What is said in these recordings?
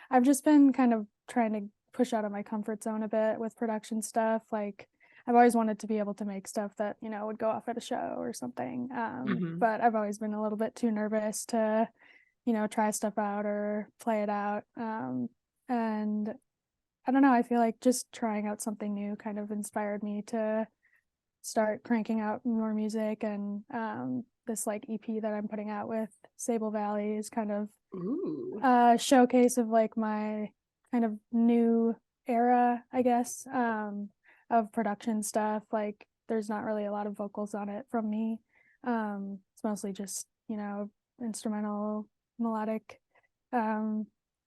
I've just been kind of trying to push out of my comfort zone a bit with production stuff. Like I've always wanted to be able to make stuff that, would go off at a show or something. But I've always been a little bit too nervous to, try stuff out or play it out. And I don't know, I feel like just trying out something new kind of inspired me to start cranking out more music. And this like EP that I'm putting out with Sable Valley is kind of a showcase of like my kind of new era, I guess, of production stuff. Like there's not really a lot of vocals on it from me. It's mostly just, instrumental, melodic. I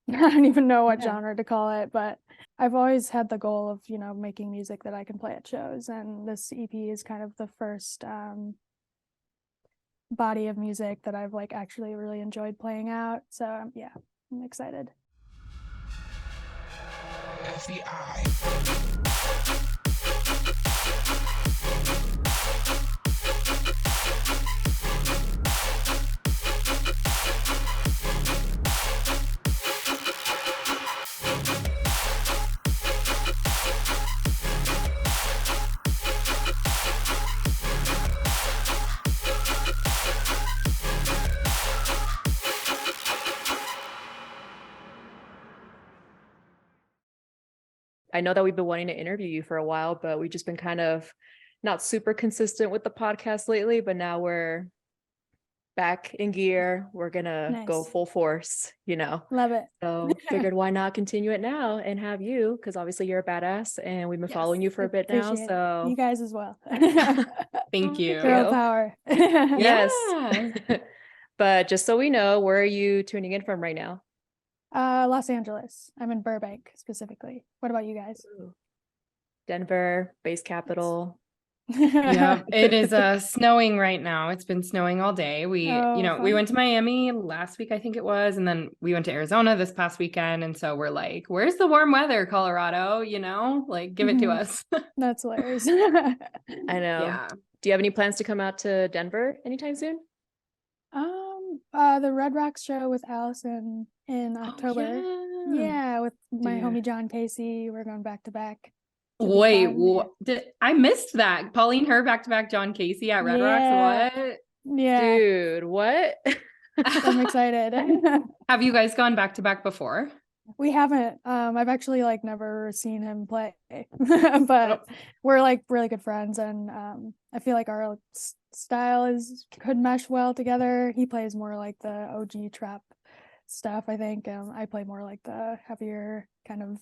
don't even know what genre to call it, but I've always had the goal of, making music that I can play at shows. And this EP is kind of the first body of music that I've like actually really enjoyed playing out. So yeah, I'm excited. FBI. I know that we've been wanting to interview you for a while, but we've just been kind of not super consistent with the podcast lately, but now we're back in gear. We're gonna go full force, Love it. So figured why not continue it now and have you, because obviously you're a badass and we've been following you for a bit now. So you guys as well. Thank you. Girl power. Yes. But just so we know, where are you tuning in from right now? Los Angeles. I'm in Burbank specifically. What about you guys? Denver, base capital. Yeah, it is snowing right now. It's been snowing all day. We went to Miami last week, I think it was, and then we went to Arizona this past weekend. And so we're like, where's the warm weather, Colorado? Like, give it to us. That's hilarious. I know. Yeah. Do you have any plans to come out to Denver anytime soon? The Red Rocks show with Allison in October. Yeah, with my homie John Casey. We're going back to back. Wait, I missed that. Pauline Herr back to back John Casey at Red Rocks. What? Yeah. Dude, what? I'm excited. Have you guys gone back to back before? We haven't. I've actually like never seen him play, but we're like really good friends, and I feel like our style could mesh well together. He plays more like the OG trap stuff, I think. I play more like the heavier kind of,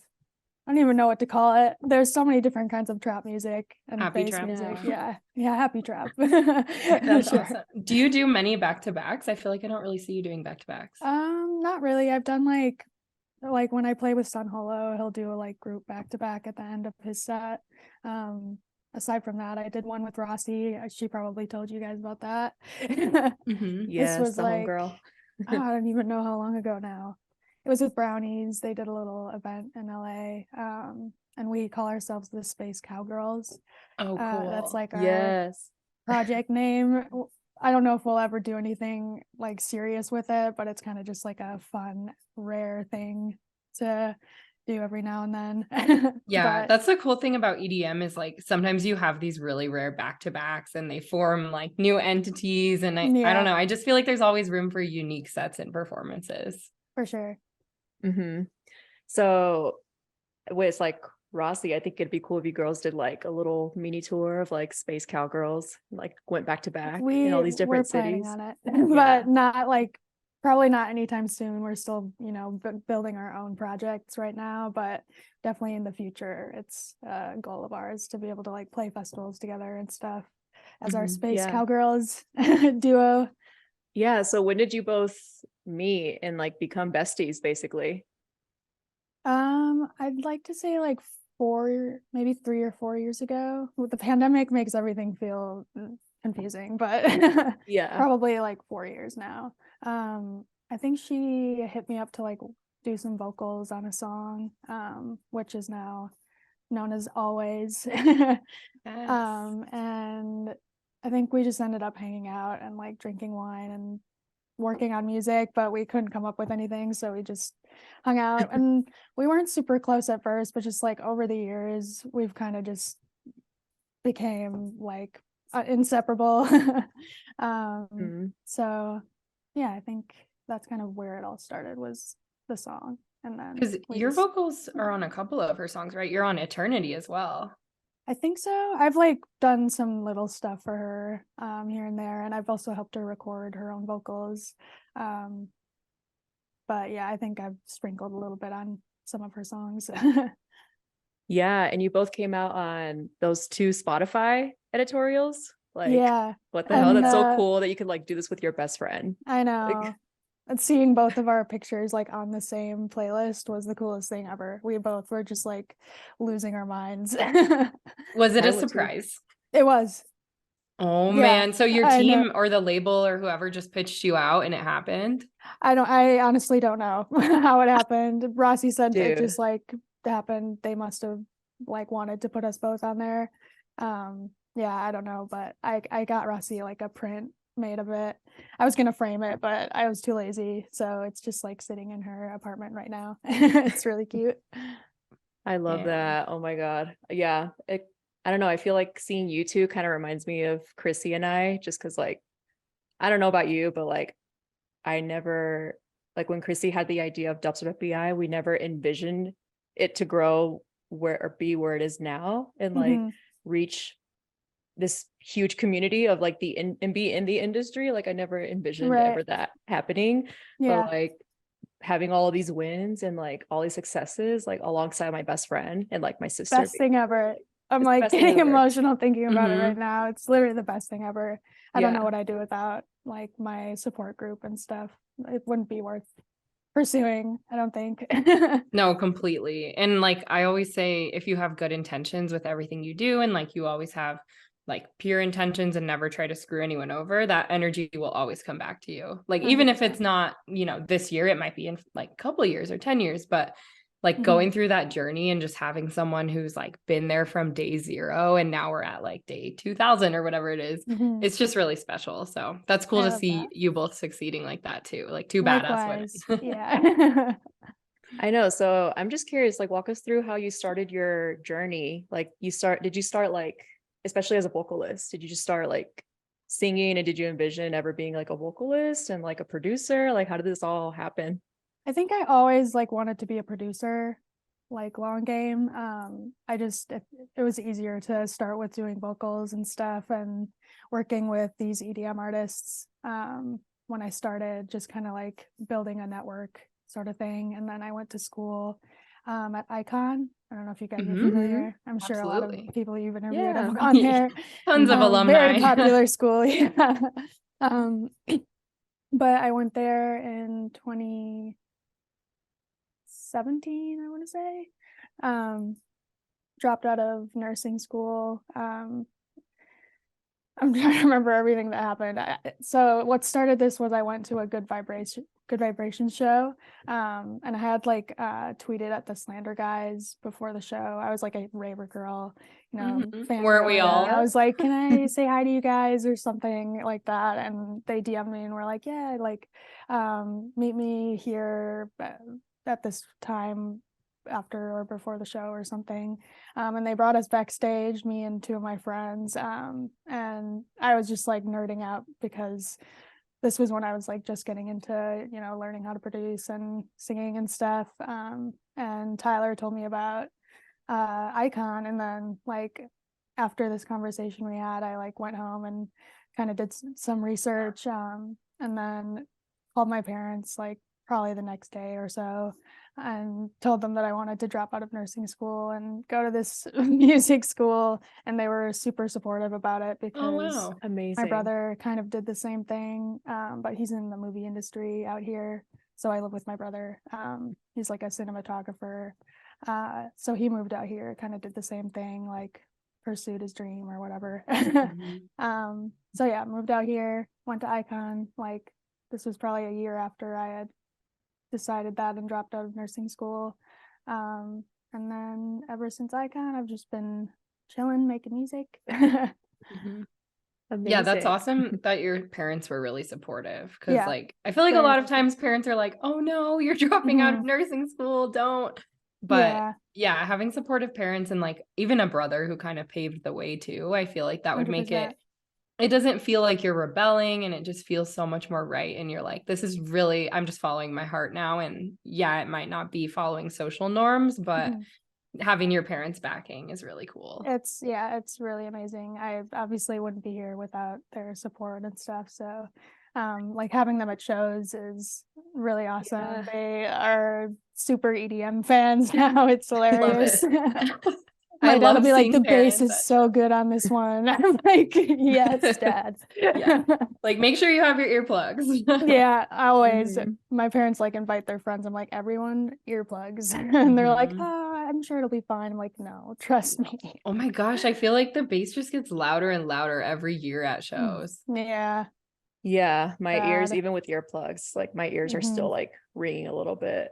I don't even know what to call it. There's so many different kinds of trap music and bass music. Yeah, happy trap. That's awesome. Do you do many back-to-backs? I feel like I don't really see you doing back-to-backs. Not really. I've done like when I play with Sun Holo, he'll do a like group back-to-back at the end of his set. Aside from that, I did one with Rossi. She probably told you guys about that. Yes, this was the homegirl. I don't even know how long ago now. It was with Brownies. They did a little event in LA, and we call ourselves the Space Cowgirls. Oh, cool. That's like our project name. I don't know if we'll ever do anything like serious with it, but it's kind of just like a fun, rare thing to do every now and then. Yeah, that's the cool thing about EDM is like sometimes you have these really rare back-to-backs and they form like new entities. And I don't know, I just feel like there's always room for unique sets and performances. For sure. So with like Rossi, I think it'd be cool if you girls did like a little mini tour of like Space Cowgirls, like went back to back in all these different cities. On it, but not like probably not anytime soon. We're still, building our own projects right now, but definitely in the future, it's a goal of ours to be able to like play festivals together and stuff as our Space Cowgirls duo. Yeah. So when did you both meet and like become besties, basically? I'd like to say like 3 or 4 years ago. The pandemic makes everything feel confusing, but probably like 4 years now. I think she hit me up to like do some vocals on a song, which is now known as Always. And I think we just ended up hanging out and like drinking wine and working on music, but we couldn't come up with anything, so we just hung out. And we weren't super close at first, but just like over the years we've kind of just became like inseparable. So yeah, I think that's kind of where it all started, was the song. And then because your vocals are on a couple of her songs, right? You're on Eternity as well. I think so. I've like done some little stuff for her here and there, and I've also helped her record her own vocals. But yeah, I think I've sprinkled a little bit on some of her songs. Yeah, and you both came out on those 2 Spotify editorials. Like, yeah, what the hell? That's so cool that you could like do this with your best friend. I know. Like, and seeing both of our pictures like on the same playlist was the coolest thing ever. We both were just like losing our minds. Was it a surprise? It was. Oh man. So your team or the label or whoever just pitched you out and it happened? I honestly don't know how it happened. Rossi said it just like happened. They must have like wanted to put us both on there. Yeah, I don't know, but I got Rossi like a print made of it. I was gonna frame it, but I was too lazy, so it's just like sitting in her apartment right now. It's really cute. I love that. Oh my god. Yeah, I don't know, I feel like seeing you two kind of reminds me of Chrissy and I, just because like I don't know about you, but like I never, like when Chrissy had the idea of DUBSTEP FBI, we never envisioned it to grow where it is now, and like reach this huge community of like and be in the industry. Like I never envisioned ever that happening. But like having all of these wins and like all these successes like alongside my best friend and like my sister. Best thing ever. I'm like getting emotional thinking about it right now. It's literally the best thing ever. I don't know what I'd do without like my support group and stuff. It wouldn't be worth pursuing, I don't think. No, completely. And like I always say, if you have good intentions with everything you do, and like you always have like pure intentions and never try to screw anyone over, that energy will always come back to you. Like 100%. Even if it's not, you know, this year, it might be in like a couple of years or 10 years, but like going through that journey and just having someone who's like been there from day 0 and now we're at like day 2000 or whatever it is, it's just really special. So that's cool to see you both succeding like that too. Like 2 badass women. Yeah. I know. So I'm just curious, like walk us through how you started your journey. Like did you start like, especially as a vocalist, did you just start like singing, and did you envision ever being like a vocalist and like a producer? Like how did this all happen? I think I always like wanted to be a producer, like long game. It was easier to start with doing vocals and stuff and working with these EDM artists when I started, just kind of like building a network sort of thing. And then I went to school at Icon. I don't know if you guys are familiar. I'm sure a lot of people you've interviewed have gone there. Tons of alumni. Very popular school. Yeah. But I went there in 2017, I want to say. Dropped out of nursing school. I'm trying to remember everything that happened. So what started this was I went to a Good Vibration show, and I had like tweeted at the Slander guys before the show. I was like a raver girl, you know, fan. Weren't we all? I was like, can I say hi to you guys or something like that? And they DM'd me and were like, yeah, like meet me here at this time after or before the show or something. And they brought us backstage, me and 2 of my friends, and I was just like nerding out because this was when I was like just getting into, you know, learning how to produce and singing and stuff. And Tyler told me about Icon, and then like after this conversation we had, I like went home and kind of did some research, and then called my parents like probably the next day or so and told them that I wanted to drop out of nursing school and go to this music school, and they were super supportive about it because amazing. My brother kind of did the same thing, but he's in the movie industry out here, so I live with my brother. He's like a cinematographer, so he moved out here, kind of did the same thing, like pursued his dream or whatever. So yeah, moved out here, went to Icon. Like this was probably a year after I had decided that and dropped out of nursing school, and then ever since Icon I've just been chilling, making music. Yeah, that's Amazing. awesome that your parents were really supportive. Because Yeah, like I feel like a lot of times parents are like, oh no, you're dropping out of nursing school, don't. But yeah, having supportive parents and like even a brother who kind of paved the way too, I feel like that would make 100%. it doesn't feel like you're rebelling, and it just feels so much more right. And you're like, this is really, I'm just following my heart now. And yeah, it might not be following social norms, but having your parents backing is really cool. It's really amazing. I obviously wouldn't be here without their support and stuff. So like having them at shows is really awesome. Yeah. They are super EDM fans now. It's hilarious. My dad will be like, the bass is so good on this one. I'm like, yes, Dad. Yeah. Like, make sure you have your earplugs. Yeah, always. My parents like invite their friends. I'm like, everyone earplugs. And they're like, oh, I'm sure it'll be fine. I'm like, no, trust me. Oh my gosh, I feel like the bass just gets louder and louder every year at shows. Yeah. Yeah, my ears, even with earplugs, like my ears are still like ringing a little bit.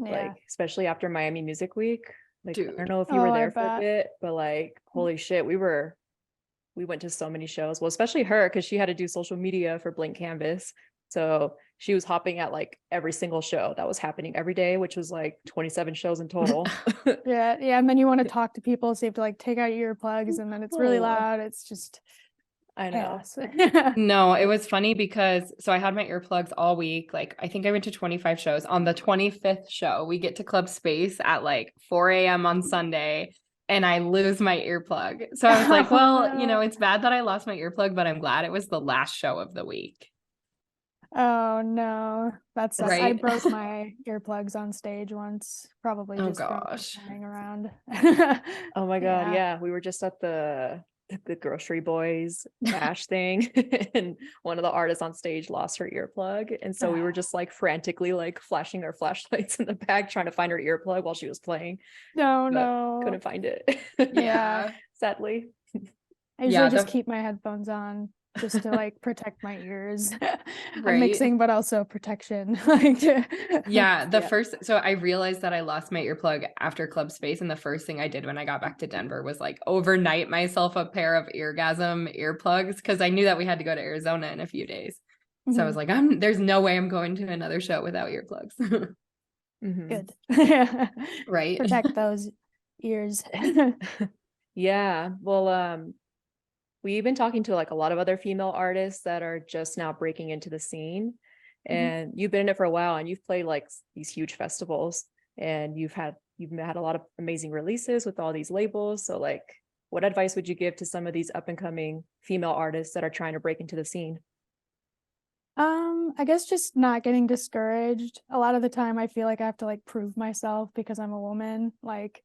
Like, especially after Miami Music Week. Like, I don't know if you were there for a bit, but like, holy shit, we went to so many shows. Well, especially her, because she had to do social media for Blank Canvas. So she was hopping at like every single show that was happening every day, which was like 27 shows in total. Yeah. And then you want to talk to people, so you have to like take out your earplugs, and then it's really loud. It's just I know. No, it was funny because so I had my earplugs all week. Like, I think I went to 25 shows. On the 25th show, we get to Club Space at like 4 a.m. on Sunday, and I lose my earplug. So I was like, well, you know, it's bad that I lost my earplug, but I'm glad it was the last show of the week. Oh no, that's right. I broke my earplugs on stage once, probably just running around. Oh my god, yeah. We were just at the Grocery Boys bash thing, and one of the artists on stage lost her earplug, and so we were just like frantically like flashing our flashlights in the bag trying to find her earplug while she was playing. No, couldn't find it. Yeah. Sadly. I usually just keep my headphones on just to like protect my ears. I'm mixing, but also protection. So I realized that I lost my earplug after Club Space, and the first thing I did when I got back to Denver was like overnight myself a pair of Eargasm earplugs, because I knew that we had to go to Arizona in a few days. So I was like, there's no way I'm going to another show without earplugs. Good. Right. Protect those ears. Yeah. Well, we've been talking to like a lot of other female artists that are just now breaking into the scene, and you've been in it for a while, and you've played like these huge festivals, and you've had a lot of amazing releases with all these labels. So like, what advice would you give to some of these up and coming female artists that are trying to break into the scene? I guess just not getting discouraged. A lot of the time I feel like I have to like prove myself because I'm a woman. Like,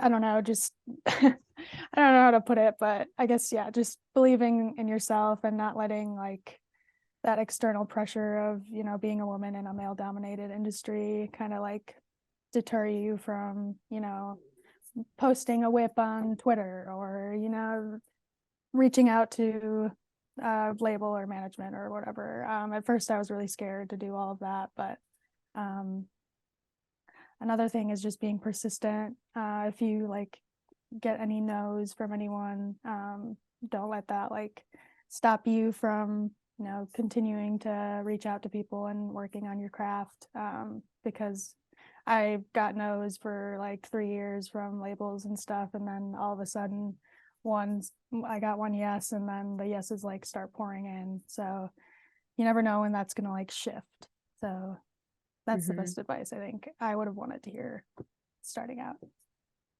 I don't know, just I don't know how to put it, but I guess just believing in yourself and not letting like that external pressure of, you know, being a woman in a male dominated industry kind of like deter you from, you know, posting a whip on Twitter, or, you know, reaching out to label or management or whatever. At first I was really scared to do all of that, but another thing is just being persistent. If you like get any no's from anyone, don't let that like stop you from, you know, continuing to reach out to people and working on your craft. Because I got no's for like 3 years from labels and stuff, and then all of a sudden I got one yes, and then the yeses like start pouring in. So you never know when that's gonna like shift. So that's the best advice I think I would have wanted to hear starting out.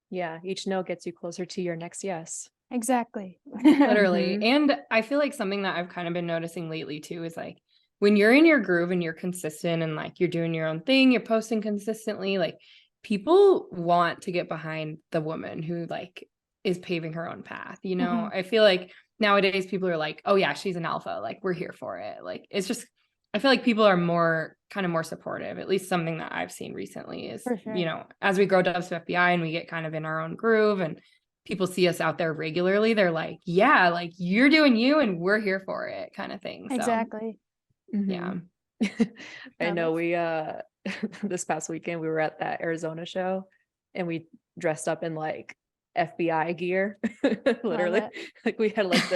Yeah, each no gets you closer to your next yes. Exactly. Literally. And I feel like something that I've kind of been noticing lately too is like, when you're in your groove and you're consistent and like you're doing your own thing, you're posting consistently, like people want to get behind the woman who like is paving her own path. You know, I feel like nowadays people are like, oh yeah, she's an alpha, like we're here for it. Like, it's just, I feel like people are more supportive. At least something that I've seen recently is, you know, as we grow DUBSTEP FBI and we get kind of in our own groove and people see us out there regularly, they're like, yeah, like you're doing you and we're here for it, kind of thing. So, exactly. Yeah. I know we this past weekend we were at that Arizona show and we dressed up in like FBI gear. Literally, like we had like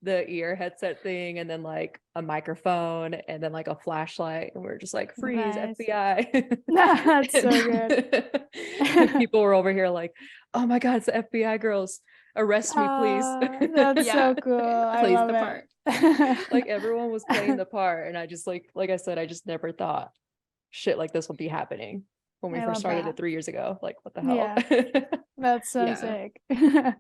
the ear headset thing, and then like a microphone, and then like a flashlight, and we're just like, freeze, Nice. FBI. That's so good. And people were over here like, oh my God, it's the FBI girls. Arrest me, please. That's Yeah. so cool. I Plays love the it. part. Like everyone was playing the part, and I just like I said, I just never thought shit like this would be happening when we I first love started that. it 3 years ago. Like, what the hell? Yeah. That's so Yeah. sick.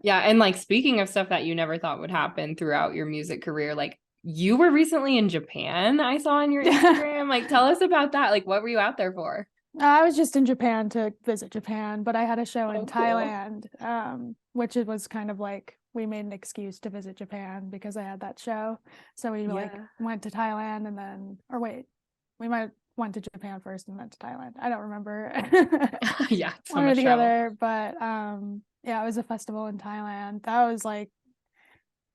Yeah. And like, speaking of stuff that you never thought would happen throughout your music career, like you were recently in Japan, I saw on your Instagram. Like, tell us about that. Like, what were you out there for? I was just in Japan to visit Japan, but I had a show in cool. Thailand, which it was kind of like we made an excuse to visit Japan because I had that show. So we like went to Thailand and then, or wait, we might went to Japan first and then to Thailand. I don't remember. Yeah, so one or much the travel. other, but yeah, it was a festival in Thailand. That was like,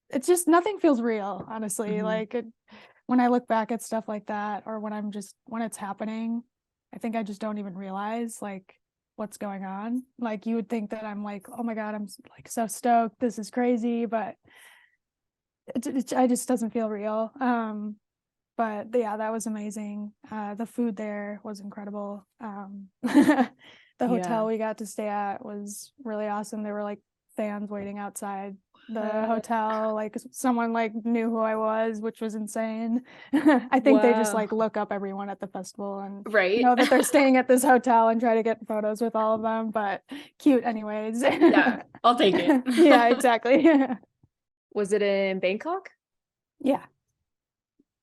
it's just nothing feels real, honestly. Like when I look back at stuff like that, or when it's happening, I think I just don't even realize like what's going on. Like you would think that I'm like, oh my God, I'm like so stoked, this is crazy, but I just doesn't feel real. But yeah, that was amazing. The food there was incredible. The hotel we got to stay at was really awesome. There were like fans waiting outside the hotel, like someone like knew who I was, which was insane. I think they just like look up everyone at the festival and know that they're staying at this hotel and try to get photos with all of them, but cute anyways. Yeah, I'll take it. Yeah, exactly. Was it in Bangkok? Yeah.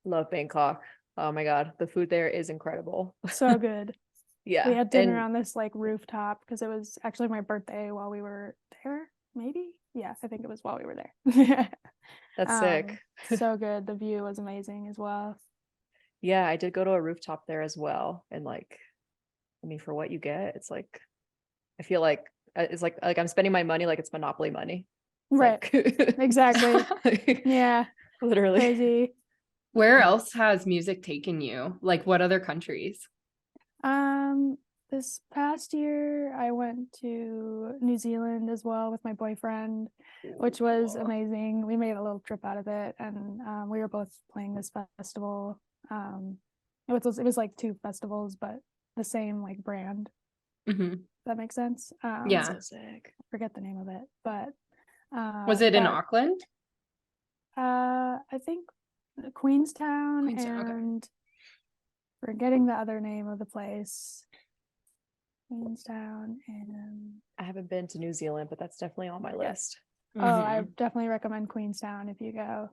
Love Bangkok. Oh my God, the food there is incredible. So good. Yeah. We had dinner on this like rooftop because it was actually my birthday while we were there, maybe. Yeah, I think it was while we were there. That's sick. So good. The view was amazing as well. Yeah, I did go to a rooftop there as well. And like, I mean, for what you get, it's like, I feel like it's like I'm spending my money like it's Monopoly money. It's right. Like, exactly. Yeah. Literally. Crazy. Where else has music taken you? Like what other countries? This past year I went to New Zealand as well with my boyfriend, which was amazing. We made a little trip out of it, and we were both playing this festival. It was like two festivals, but the same like brand. That makes sense. Yeah. So sick. I forget the name of it, but was it in Auckland? I think Queenstown, and okay. Forgetting the other name of the place. Queenstown, and I haven't been to New Zealand, but that's definitely on my list. Oh, I definitely recommend Queenstown if you go.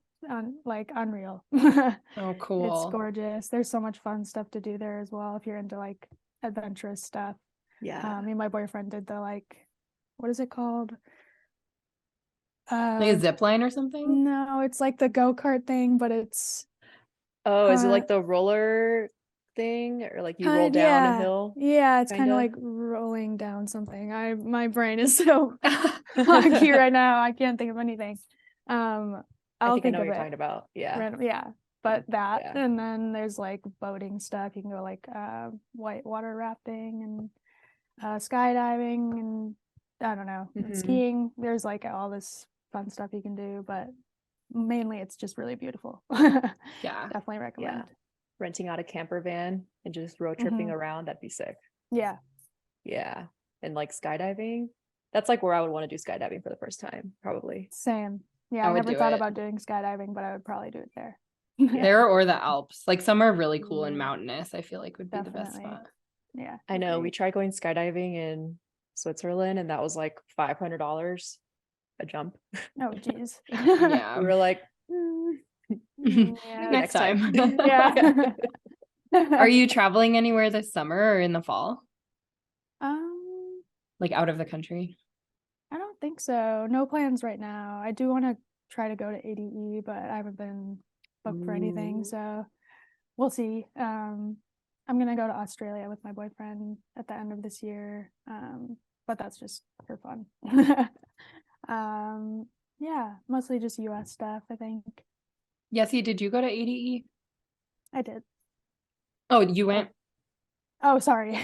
Like unreal. Oh, cool. It's gorgeous. There's so much fun stuff to do there as well if you're into like adventurous stuff. Yeah. Me and my boyfriend did the like, what is it called? Like a zip line or something? No, it's like the go-kart thing, but it's is it like the roller thing, or like you roll down a hill? Yeah, it's kind of like rolling down something. My brain is so funky right now. I can't think of anything. I'll think I know of what you're it. talking about. Yeah. Yeah. But that, and then there's like boating stuff. You can go like whitewater rafting and skydiving, and I don't know, skiing. There's like all this fun stuff you can do, but mainly it's just really beautiful. Yeah, definitely recommend. Yeah. Renting out a camper van and just road tripping around, that'd be sick. Yeah. And like skydiving, that's like where I would want to do skydiving for the first time, probably. Same. Yeah, I never thought about doing skydiving, but I would probably do it there. There or the Alps. Like some are really cool and mountainous, I feel like would be the best spot. Yeah, I know. We tried going skydiving in Switzerland, and that was like $500 a jump. Oh geez. Yeah. We were like, next time. Yeah. Are you traveling anywhere this summer or in the fall? Like out of the country? I don't think so. No plans right now. I do want to try to go to ADE, but I haven't been booked for anything, so we'll see. I'm gonna go to Australia with my boyfriend at the end of this year, but that's just for fun. Yeah, mostly just US stuff, I think. Yessie, did you go to ADE? I did. Oh, you went? Oh, sorry.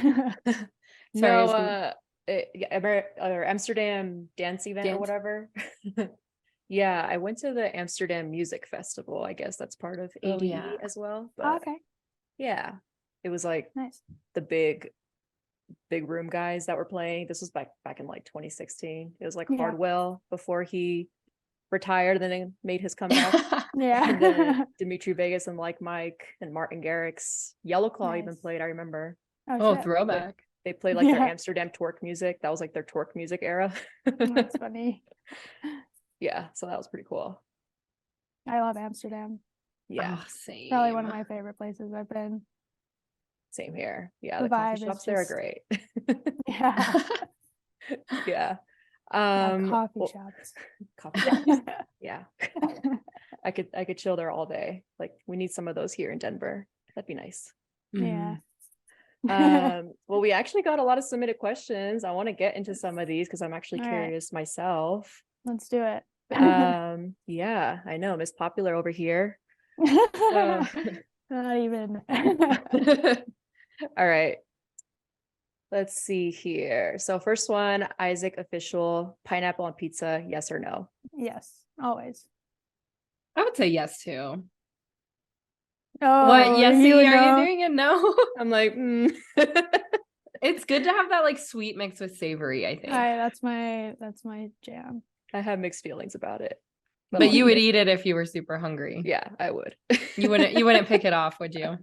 No, or Amsterdam dance event or whatever. Yeah, I went to the Amsterdam Music Festival. I guess that's part of ADE as well. But okay. Yeah, it was like Nice. the big room guys that were playing. This was back in like 2016. It was like Hardwell before he retired, and then made his comeback. And then Dimitri Vegas and Like Mike and Martin Garrix. Yellow Claw even played, I remember. Oh, throwback. They played like their Amsterdam twerk music. That was like their twerk music era. That's funny. Yeah, so that was pretty cool. I love Amsterdam. Yeah. Oh, same. Probably one of my favorite places I've been. Same here. Yeah, the coffee shops there are great. Yeah. Yeah. Coffee shops. Coffee shops. Yeah. I could chill there all day. Like, we need some of those here in Denver. That'd be nice. Yeah. Well, we actually got a lot of submitted questions. I want to get into some of these because I'm actually curious myself. Let's do it. Yeah, I know, Miss Popular over here. Not even. All right. Let's see here. So first one, Isaac Official, pineapple on pizza, yes or no? Yes, always. I would say yes too. Oh, what? Yes, are you doing it? No. I'm like, It's good to have that like sweet mix with savory, I think. That's my jam. I have mixed feelings about it. But you would eat it if you were super hungry. Yeah, I would. You wouldn't pick it off, would you?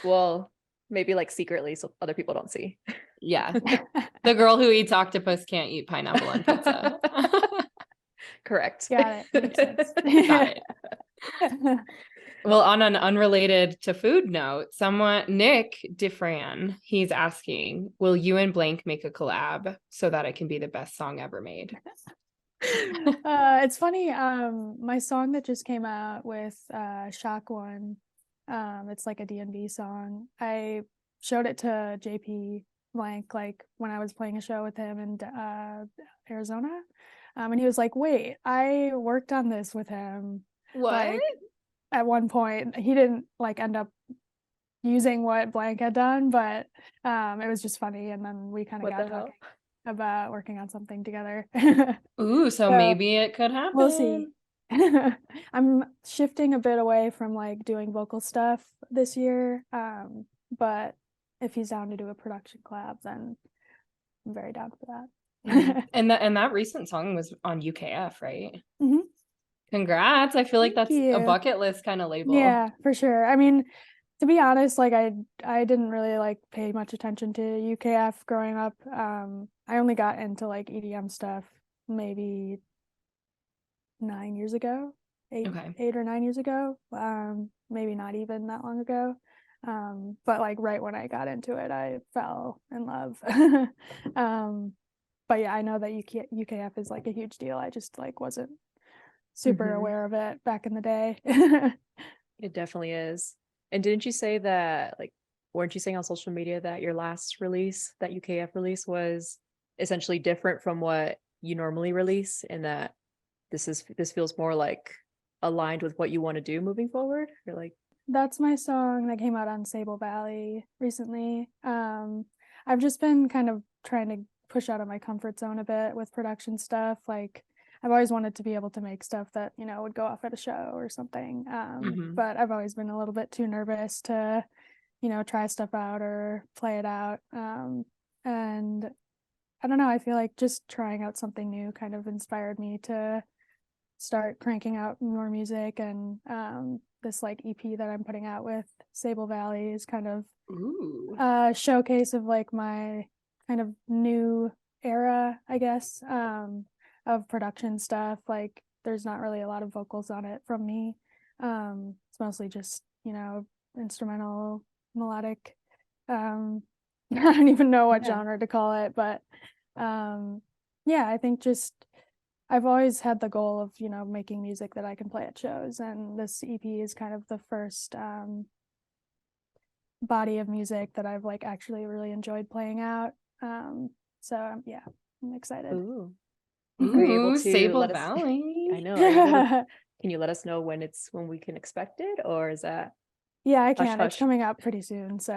Well, maybe like secretly so other people don't see. Yeah. The girl who eats octopus can't eat pineapple on pizza. Correct. Got it. Makes sense. Got it. Well, on an unrelated to food note, Nick DeFran, he's asking, will you and blank make a collab so that it can be the best song ever made? It's funny. My song that just came out with Shock One, it's like a D&D song. I showed it to JP Blank like when I was playing a show with him in Arizona, and he was like, "Wait, I worked on this with him." What? Like, at one point, he didn't like end up using what Blank had done, but it was just funny, and then we kind of got talking about working on something together. Ooh, so maybe it could happen. We'll see. I'm shifting a bit away from like doing vocal stuff this year, but if he's down to do a production collab, then I'm very down for that. And that recent song was on UKF, right? Mm-hmm. Congrats. I feel like that's a bucket list kind of label. Yeah, for sure. I mean, to be honest, like I didn't really like pay much attention to UKF growing up. I only got into like EDM stuff maybe 9 years ago, eight or 9 years ago. Maybe not even that long ago. But like right when I got into it, I fell in love. But yeah, I know that UKF is like a huge deal. I just like wasn't super aware of it back in the day. It definitely is. And didn't you say that, like, weren't you saying on social media that your last release, that UKF release, was essentially different from what you normally release, and that this feels more like aligned with what you want to do moving forward? Or like, that's my song that came out on Sable Valley recently. I've just been kind of trying to push out of my comfort zone a bit with production stuff. Like, I've always wanted to be able to make stuff that, you know, would go off at a show or something. But I've always been a little bit too nervous to, you know, try stuff out or play it out. And I don't know, I feel like just trying out something new kind of inspired me to start cranking out more music. And this like EP that I'm putting out with Sable Valley is kind of a showcase of like my kind of new era, I guess, of production stuff. Like, there's not really a lot of vocals on it from me. It's mostly just, you know, instrumental, melodic. I don't even know what genre to call it, but yeah, I think just I've always had the goal of, you know, making music that I can play at shows, and this EP is kind of the first body of music that I've like actually really enjoyed playing out. So yeah, I'm excited. Ooh, Sable Valley. I know. Can you let us know when we can expect it, or is that? Yeah, I can. It's coming out pretty soon. So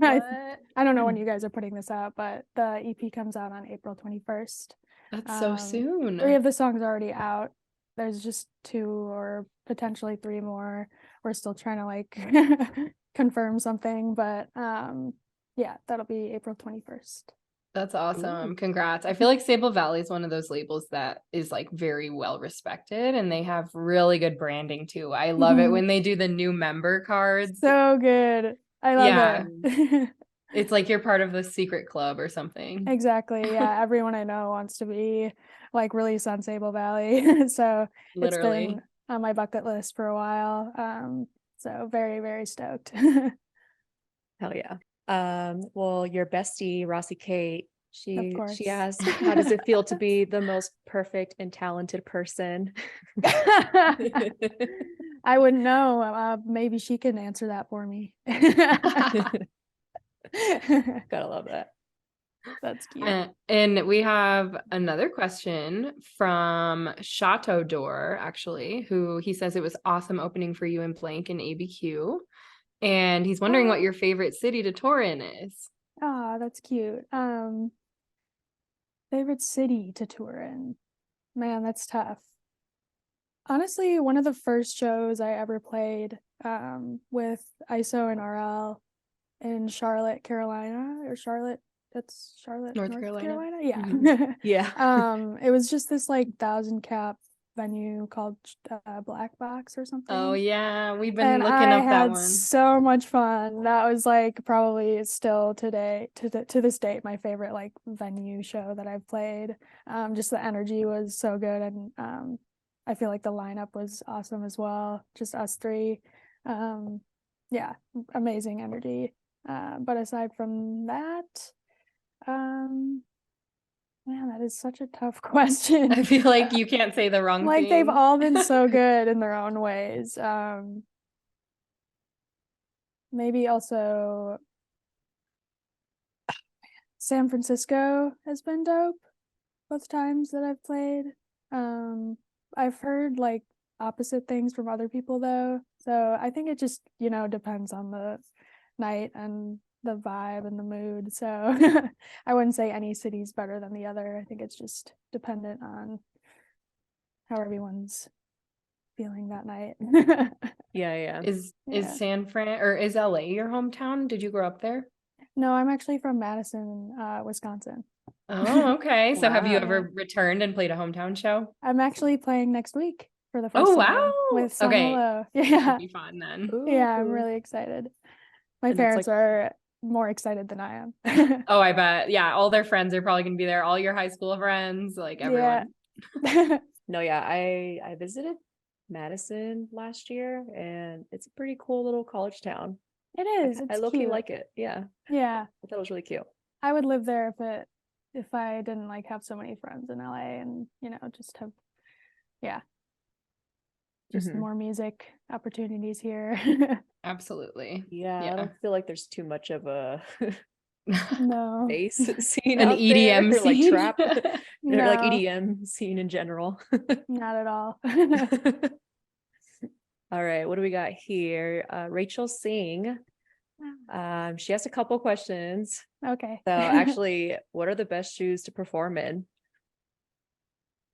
I don't know when you guys are putting this out, but the EP comes out on April 21st. That's so soon. 3 of the songs are already out. There's just 2 or potentially 3 more. We're still trying to like confirm something, but yeah, that'll be April 21st. That's awesome. Ooh. Congrats. I feel like Sable Valley is one of those labels that is like very well respected, and they have really good branding too. I love it when they do the new member cards. So good. I love it. It's like you're part of the secret club or something. Exactly. Yeah. Everyone I know wants to be like released on Sable Valley. So literally, it's been on my bucket list for a while. So very, very stoked. Hell yeah. Well, your bestie, Rossi Kate, she asked, how does it feel to be the most perfect and talented person? I wouldn't know. Maybe she can answer that for me. Gotta love that. That's cute. And we have another question from Chateau Door, actually, who he says it was awesome opening for you and Blank in ABQ. And he's wondering what your favorite city to tour in is. Oh, that's cute. Favorite city to tour in. Man, that's tough. Honestly, one of the first shows I ever played with ISO and RL in Charlotte, Carolina, or Charlotte, that's Charlotte, North Carolina. Yeah. Mm-hmm. Yeah. It was just this like 1,000 cap venue called Black Box or something. Oh yeah, we've been looking up that one. So much fun. That was like probably still today to this date my favorite like venue show that I've played. Just the energy was so good, and I feel like the lineup was awesome as well. Just us 3. Yeah, amazing energy. But aside from that, man, that is such a tough question. I feel like you can't say the wrong like thing. They've all been so good in their own ways. Maybe also San Francisco has been dope both times that I've played. I've heard like opposite things from other people though. So I think it just, depends on the night and the vibe and the mood. So I wouldn't say any city's better than the other. I think it's just dependent on how everyone's feeling that night. Yeah. Is San Fran or is LA your hometown? Did you grow up there? No, I'm actually from Madison, Wisconsin. Oh, okay. So have you ever returned and played a hometown show? I'm actually playing next week for the first time with Song Hello. Yeah. That'll be fun then. Ooh. Yeah, I'm really excited. My parents are more excited than I am. Oh, I bet. Yeah, all their friends are probably gonna be there. All your high school friends, like everyone. Yeah. No, yeah, I visited Madison last year, and it's a pretty cool little college town. It is. I low-key like it. Yeah. Yeah. I thought it was really cute. I would live there if I didn't like have so many friends in LA and just have more music opportunities here. Absolutely. Yeah, I don't feel like there's too much of a bass scene, an EDM there, scene, like trap, or like EDM scene in general. Not at all. All right, what do we got here? Rachel Singh. She asked a couple questions. Okay. So actually, what are the best shoes to perform in?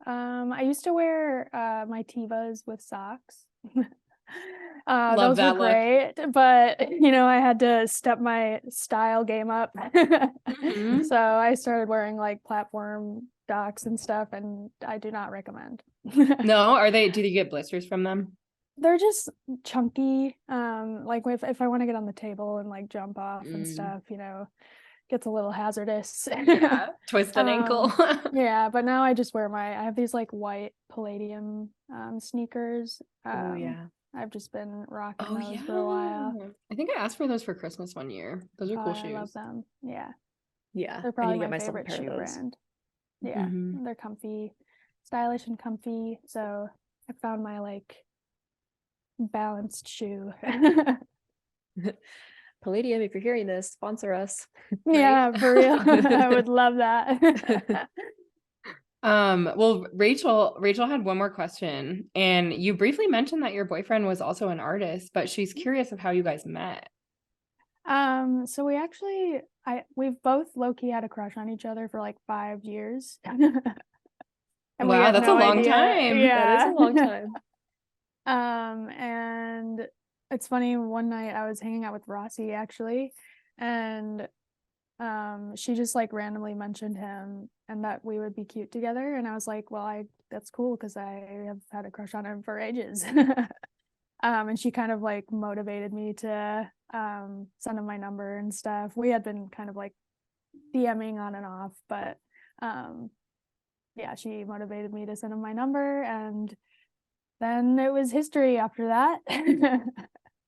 I used to wear my Tevas with socks. Love those were great, but I had to step my style game up. So I started wearing like platform Docs and stuff, and I do not recommend. No, do you get blisters from them? They're just chunky. Like if I want to get on the table and like jump off and stuff, gets a little hazardous. Yeah, twist an ankle. Yeah, but now I just wear I have these like white Palladium sneakers. Oh yeah. I've just been rocking those for a while. I think I asked for those for Christmas one year. Those are cool shoes. I love them. Yeah. Yeah. They're probably my favorite shoe brand. Yeah. They're comfy, stylish and comfy. So I found my like balanced shoe. Palladium, if you're hearing this, sponsor us. Yeah, for real. I would love that. Well, Rachel had one more question, and you briefly mentioned that your boyfriend was also an artist, but she's curious of how you guys met. So we've both low-key had a crush on each other for like 5 years. And wow, that's no a long idea. time. Yeah. That is a long time. And it's funny, one night I was hanging out with Rossi actually, and she just like randomly mentioned him and that we would be cute together, and I was like, well, that's cool because I have had a crush on him for ages. And she kind of like motivated me to send him my number and stuff. We had been kind of like DMing on and off, but yeah, she motivated me to send him my number, and then it was history after that.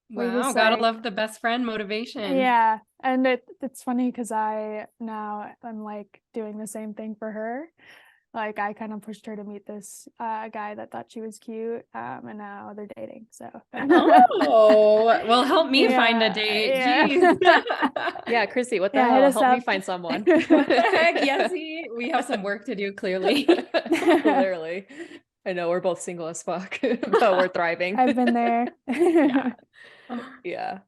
Wow, gotta love the best friend motivation. Yeah, and it's funny because I'm like doing the same thing for her. Like I kind of pushed her to meet this guy that thought she was cute, and now they're dating. So oh, well, help me find a date. Yeah. Jeez. Yeah, Chrissy, what the hell? Help me find someone. What the heck? Yes, we have some work to do, clearly. Clearly. I know we're both single as fuck, but we're thriving. I've been there. Yeah.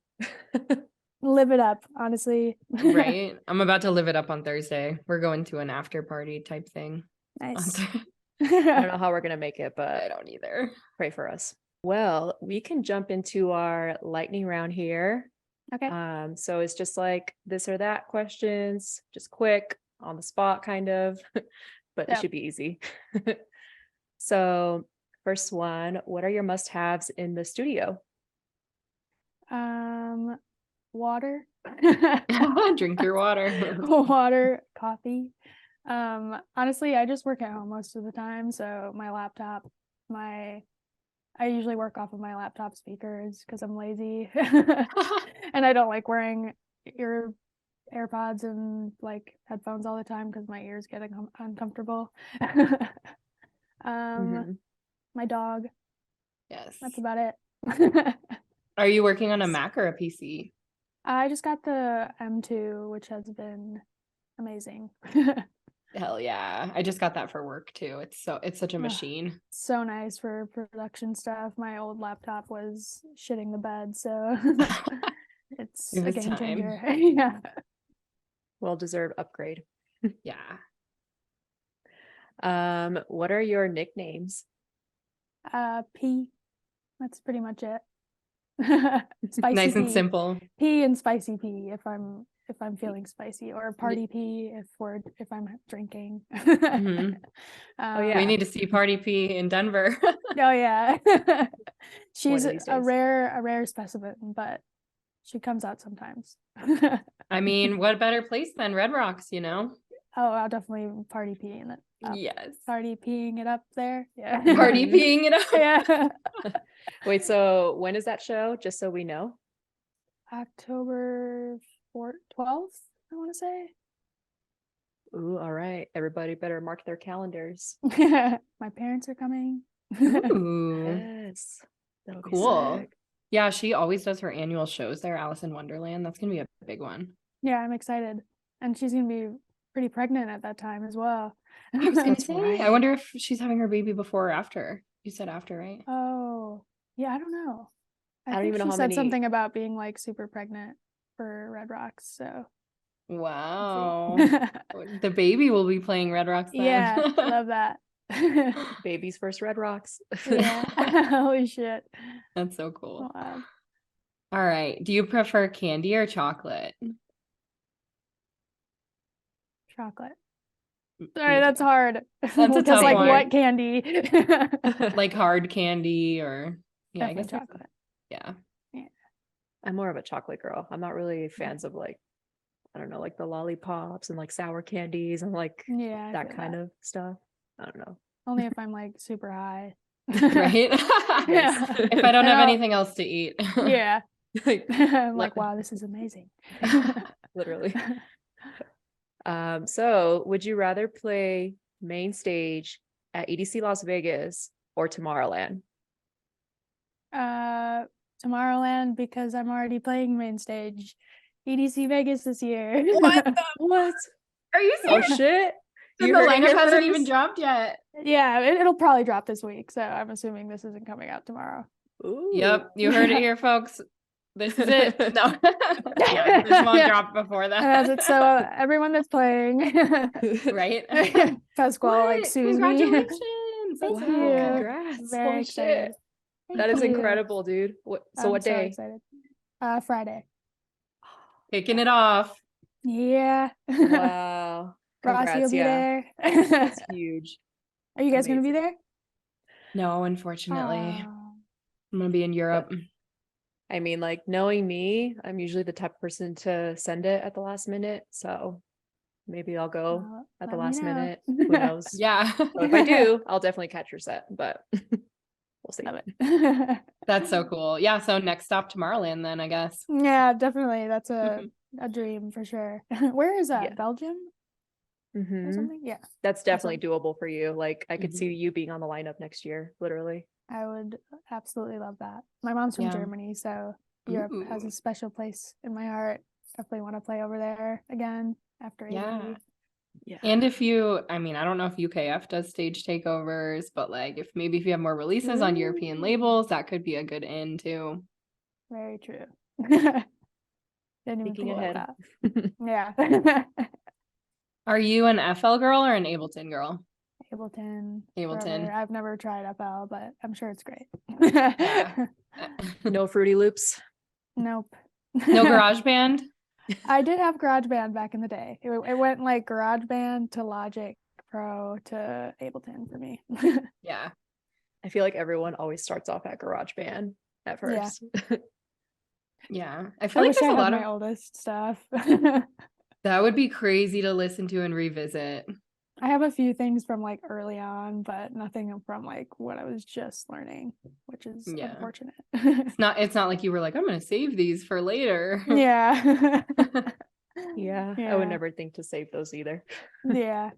Live it up, honestly. Right. I'm about to live it up on Thursday. We're going to an after party type thing. Nice. I don't know how we're going to make it, but I don't either. Pray for us. Well, we can jump into our lightning round here. Okay. So it's just like this or that questions, just quick, on the spot kind of, but it should be easy. So first one, what are your must-haves in the studio? Water. Drink your water. Water, coffee. Honestly, I just work at home most of the time, so my laptop, I usually work off of my laptop speakers because I'm lazy and I don't like wearing AirPods and like headphones all the time because my ears get uncomfortable. My dog. Yes. That's about it. Are you working on a Mac or a PC? I just got the M2, which has been amazing. Hell yeah. I just got that for work too. It's such a machine. So nice for production stuff. My old laptop was shitting the bed, so it's a game changer. Yeah. Well-deserved upgrade. Yeah. What are your nicknames? P. That's pretty much it. Spicy nice and P. simple. P and spicy P if I'm feeling spicy, or party P if I'm drinking. Mm-hmm. Oh yeah, we need to see Party P in Denver. Oh yeah. She's a rare specimen, but she comes out sometimes. I mean, what better place than Red Rocks, you know? Oh, I'll definitely party peeing it up. Yes. Party peeing it up there. Yeah. Party peeing it up. Yeah. Wait, so when is that show? Just so we know. October 12th, I want to say. Ooh, all right. Everybody better mark their calendars. My parents are coming. Ooh. Yes. That'll be cool. sick. Yeah, she always does her annual shows there, Alice in Wonderland. That's going to be a big one. Yeah, I'm excited. And she's going to be pretty pregnant at that time as well. I was going to say, right. I wonder if she's having her baby before or after. You said after, right? Oh, yeah, I don't know. I don't think even know she how said many... something about being like super pregnant for Red Rocks, so. Wow. The baby will be playing Red Rocks then. Yeah, love that. Baby's first Red Rocks. Yeah. Holy shit. That's so cool. Wow. All right. Do you prefer candy or chocolate? Chocolate. Sorry, that's hard. That's a tough because like one. what candy? Like hard candy or yeah, definitely I guess chocolate. Yeah. I'm more of a chocolate girl. I'm not really fans of like, I don't know, like the lollipops and like sour candies and like that kind of stuff. I don't know. Only if I'm like super high. Right? Yeah. If I don't have anything else to eat. Yeah. I'm like, wow, this is amazing. Literally. So would you rather play main stage at EDC Las Vegas or Tomorrowland? Tomorrowland, because I'm already playing main stage. EDC Vegas this year. What? Are you serious? Oh shit. The lineup hasn't even dropped yet. Yeah, it'll probably drop this week, so I'm assuming this isn't coming out tomorrow. Ooh. Yep, you heard it here, folks. This is it. No. Yeah, this won't drop before that. So everyone that's playing, right? Pasquale like sues me. Congratulations. That's Thank so you. cool. Congrats. Very Holy excited. shit. Thank That is you. incredible, dude. What I'm what so day? excited. Friday. Kicking it off. Yeah. Wow. Rossi will Congrats. be Yeah. there. That's huge. Are you guys going to be Amazing. there? No, unfortunately. Oh. I'm gonna be in Europe. I mean, like, knowing me, I'm usually the type of person to send it at the last minute. So maybe I'll go Well, at the let me last know. minute. Who knows? Yeah. So if I do, I'll definitely catch your set, but we'll see. Love it. That's so cool. Yeah. So next stop Tomorrowland then, I guess. Yeah, definitely. That's a dream for sure. Where is that? Yeah. Belgium or Mhm. something? Yeah. That's definitely Awesome. doable for you. Like, I could Mhm. see you being on the lineup next year, literally. I would absolutely love that. My mom's from Yeah. Germany, so Europe has Ooh. a special place in my heart. Definitely want to play over there again after Yeah. ABB. Yeah. And if you, I mean, I don't know if UKF does stage takeovers, but like if you have more releases on European Ooh. labels, that could be a good in too. Very true. Didn't even Thinking think ahead. about that. Yeah. Are you an FL girl or an Ableton girl? Ableton. Ableton. Forever. I've never tried FL, but I'm sure it's great. Yeah. No Fruity Loops. Nope. No GarageBand? I did have GarageBand back in the day. It went like GarageBand to Logic Pro to Ableton for me. Yeah. I feel like everyone always starts off at GarageBand at Yeah. first. Yeah. I I feel like wish I there's a had lot my of oldest stuff. that would be crazy to listen to and revisit. I have a few things from like early on, but nothing from like what I was just learning, which is Yeah. unfortunate. It's not like you were like, I'm gonna save these for later. Yeah. Yeah, I would never think to save those either. Yeah.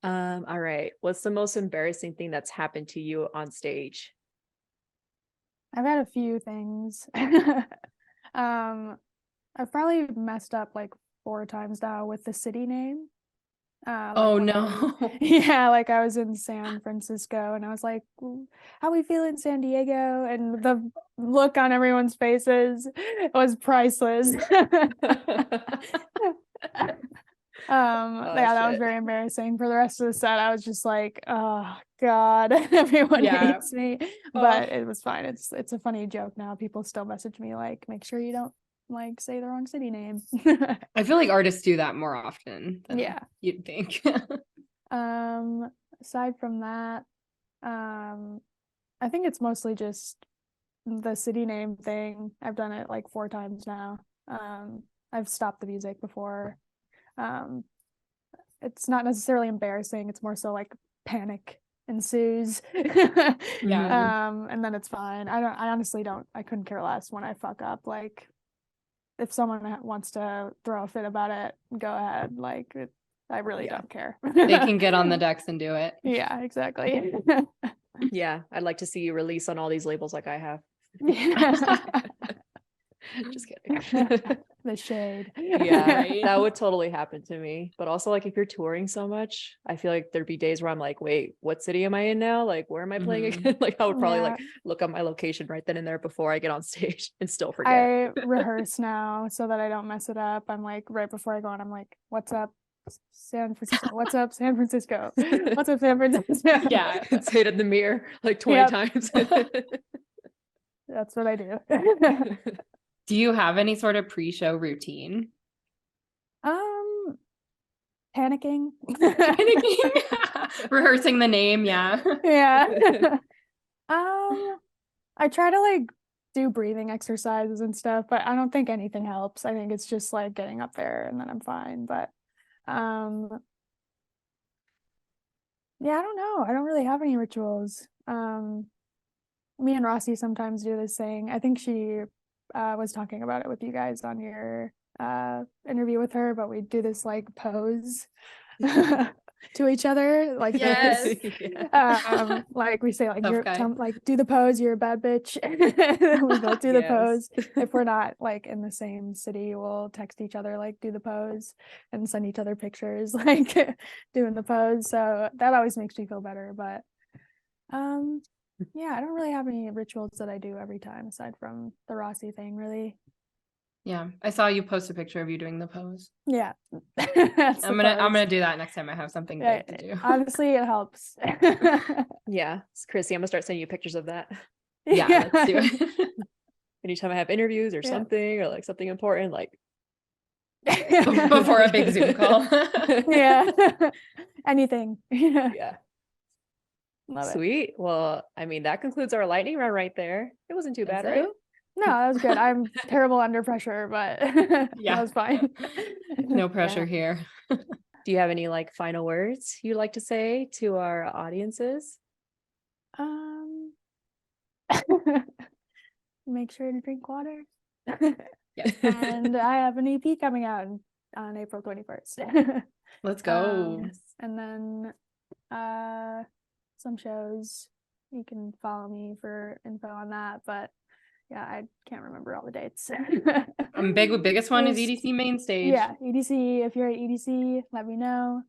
All right. What's the most embarrassing thing that's happened to you on stage? I've had a few things. I've probably messed up like 4 times now with the city name. Oh when no. yeah, like I was in San Francisco and I was like, how we feel in San Diego? And the look on everyone's faces was priceless. Yeah, that was very embarrassing. For the rest of the set, I was just like, oh God, everyone hates me. But it was fine. It's a funny joke now. People still message me like, make sure you don't like say the wrong city name. I feel like artists do that more often than you'd think. Aside from that, I think it's mostly just the city name thing. I've done it like 4 times now. I've stopped the music before. It's not necessarily embarrassing. It's more so like panic ensues. Yeah. And then it's fine. I honestly don't. I couldn't care less when I fuck up. Like, if someone wants to throw a fit about it, go ahead. Like, I really don't care. They can get on the decks and do it. Yeah, exactly. Yeah, I'd like to see you release on all these labels like I have. Just kidding. The shade. Yeah, Right. that would totally happen to me. But also, like, if you're touring so much, I feel like there'd be days where I'm like, wait, what city am I in now? Like, where am I playing again? Like, I would probably like look up my location right then and there before I get on stage and still forget. I rehearse now so that I don't mess it up. I'm like, right before I go on, I'm like, what's up, San Francisco? What's up, San Francisco? What's up, San Francisco? Yeah. Say it in the mirror like 20 times. That's what I do. Do you have any sort of pre-show routine? Panicking. Rehearsing the name, yeah. Yeah. I try to like do breathing exercises and stuff, but I don't think anything helps. I think it's just like getting up there and then I'm fine. But yeah, I don't know. I don't really have any rituals. Me and Rossi sometimes do this thing. I think she was talking about it with you guys on your interview with her, but we do this like pose to each other, like Yes. like we say like Tough you're guy. like do the pose, you're a bad bitch. We both do the pose. If we're not like in the same city, we'll text each other like do the pose and send each other pictures like doing the pose. So that always makes me feel better. But yeah, I don't really have any rituals that I do every time aside from the Rossi thing, really. Yeah, I saw you post a picture of you doing the pose. Yeah. I'm gonna do that next time I have something big to do. Honestly, it helps. Yeah, Chrissy, I'm gonna start sending you pictures of that. Yeah, let's do it. Anytime I have interviews or something, or like something important, like before a big Zoom call. Yeah. Anything. Yeah. Love Sweet. it. Well, I mean, that concludes our lightning round right there. It wasn't too bad, right? No, that was good. I'm terrible under pressure, but Yeah, that was fine. No pressure here. Do you have any like final words you'd like to say to our audiences? Make sure to drink water. Yes. And I have an EP coming out on April 21st. Let's go. And then some shows. You can follow me for info on that, but yeah, I can't remember all the dates. Biggest one is EDC main stage. Yeah, EDC. If you're at EDC, let me know.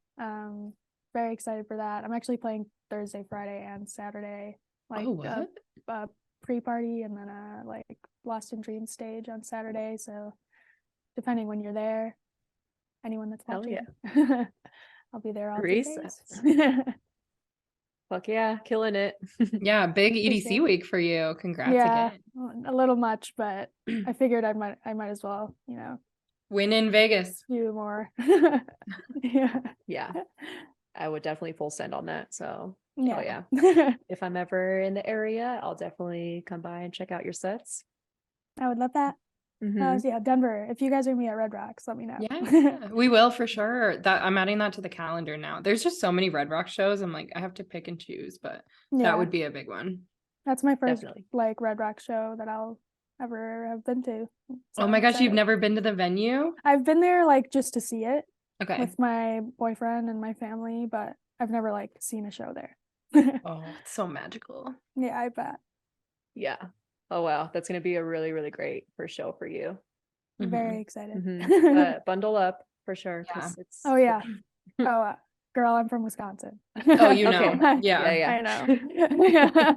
Very excited for that. I'm actually playing Thursday, Friday, and Saturday. Like a pre-party and then a like Lost in Dreams stage on Saturday. So depending when you're there, anyone that's watching, I'll be there all 3 days. Fuck yeah, killing it. Yeah, big EDC week for you. Congrats again. A little much, but I figured I might as well, win in Vegas. Do more. Yeah. I would definitely full send on that. So yeah. If I'm ever in the area, I'll definitely come by and check out your sets. I would love that. Denver. If you guys are me at Red Rocks, let me know. Yeah, we will for sure. That I'm adding that to the calendar now. There's just so many Red Rock shows. I'm like, I have to pick and choose, but that would be a big one. That's my first like Red Rock show that I'll ever have been to. So oh my gosh, you've never been to the venue? I've been there like just to see it. Okay. With my boyfriend and my family, but I've never like seen a show there. Oh, it's so magical. Yeah, I bet. Yeah. Oh wow, that's gonna be a really, really great first show for you. I'm very excited. Bundle up for sure. Yeah. Oh yeah. Girl, I'm from Wisconsin. Oh, you know. Okay. Yeah. I know.